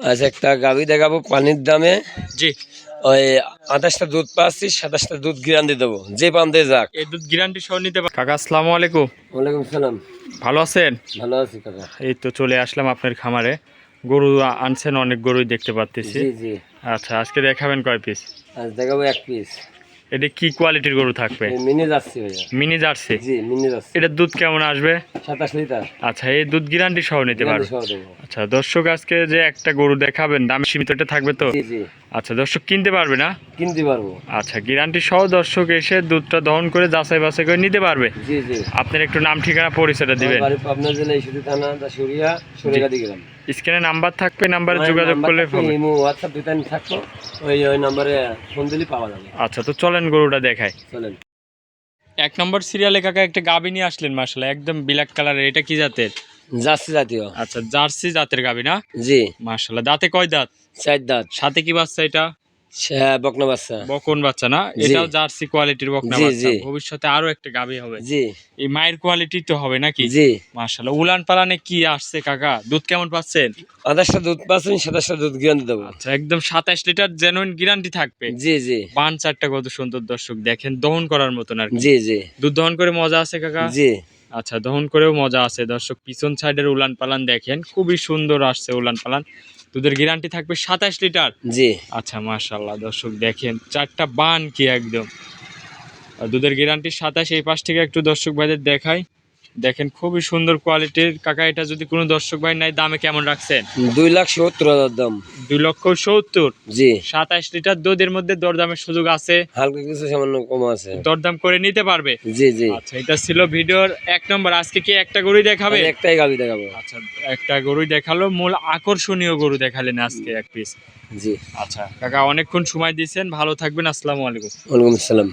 আচ্ছা, একটা গাভী দেখাবো পানির দামে। জি। ওই 28টা দুধ পাচ্ছি, 27টা দুধ গ্যারান্টি দেবো, যে পান্তে যাক। এই দুধ গ্যারান্টি সহ নিতে পারবেন। কাকা আসসালামু আলাইকুম। ওয়ালাইকুম সালাম। ভালো আছেন? ভালো আছি কাকা। এই তো চলে আসলাম আপনার খামারে। গরু আনছেন, অনেক গরুই দেখতে পাচ্ছি। জি জি। আচ্ছা, আজকে দেখাবেন কয় পিস? আজ দেখাবো 1 পিস। এটা কি কোয়ালিটির গরু থাকবে? মিনি যাচ্ছি ভাইয়া। Mini jersey. জি, মিনি যাচ্ছি। এটার দুধ কেমন আসবে? 27 লিটার। আচ্ছা, এই দুধ গ্যারান্টি সহ নিতে গ্যারান্টি পারবে। সহ দেবো। আচ্ছা দর্শক, আজকে যে একটা গরু দেখাবেন দাম সীমিতটা থাকবে তো? জি জি। আচ্ছা দর্শক, কিনতে পারবে না? কিনতে পারবো। আচ্ছা, গ্যারান্টি সহ দর্শক এসে দুধটা দহন করে যাচাই বাছাই করে নিতে পারবে। জি জি। আপনার একটু নাম ঠিকানা পরিচয়টা দিবেন। বাড়ি পাবনা জেলা ঈশ্বরদী থানা দাসুরিয়া সরেগাদি গ্রাম। স্ক্রিনে নাম্বার থাকবে, নাম্বারে যোগাযোগ করলে হবে। ইমো হোয়াটসঅ্যাপ দুটাই থাকতো, ওই নম্বরে ফোন দিলে পাওয়া যাবে। আচ্ছা, তো চলেন গরুটা দেখাই। চলেন। 1 নম্বর সিরিয়ালে কাকা একটা গাভী নিয়ে আসলেন, মাশাআল্লাহ একদম ব্ল্যাক কালারের। এটা কি জাতের? জার্সি জাতীয়। আচ্ছা, জার্সি জাতের গাভী না? জি। মাশাআল্লাহ, দাঁতে কয় দাঁত? 4 দাঁত। সাথে কি বাচ্চা এটা? বকনা বাচ্চা। বকন বাচ্চা না? এটাও জার্সি কোয়ালিটির বকনা জি, বাচ্চা। জি। ভবিষ্যতে আরো একটা গাভী হবে। জি এই মায়ের কোয়ালিটি তো হবে নাকি? জি। মাশাআল্লাহ, উলান পালানে কি আসছে কাকা? দুধ কেমন পাচ্ছেন? 28টা দুধ পাচ্ছেন, 27টা দুধ গ্যারান্টি দেবো। আচ্ছা, একদম 27 লিটার জেনুইন গ্যারান্টি থাকবে। জি জি। বান চারটা কত সুন্দর দর্শক, দেখেন দহন করার মতন আর কি। জি জি। দুধ দহন করে মজা আছে কাকা? জি। আচ্ছা, দহন করেও মজা আছে দর্শক। পিছন সাইডের উলান পালান দেখেন, খুবই সুন্দর আসছে উলান পালান। দুধের গ্যারান্টি থাকবে 27 লিটার। জি। আচ্ছা মাশাআল্লাহ দর্শক, দেখেন চারটা বান কি একদম। আর দুধের গ্যারান্টি 27। এই পাশ থেকে একটু দর্শক ভাইদের দেখাই, দেখেন খুবই সুন্দর কোয়ালিটির। কাকা এটা যদি কোনো দর্শক ভাই নাই, দামে কেমন রাখছেন? 2,70,000 দাম। 2,70,000। জি। 27 লিটার দুধের মধ্যে দরদামের সুযোগ আছে? হালকা কিছু সামান্য কম আছে। দরদাম করে নিতে পারবে? জি জি। আচ্ছা, এটা ছিল ভিডিওর 1 নম্বর। আজকে কি একটা গরুই দেখাবে? একটাই গাভী দেখাবো। আচ্ছা, একটা গরুই দেখালো, মূল আকর্ষণীয় গরু দেখালেন আজকে 1 পিস। জি। আচ্ছা কাকা, অনেকক্ষণ সময় দিয়েছেন, ভালো থাকবেন, আসসালামু আলাইকুম। ওয়ালাইকুম আসসালাম।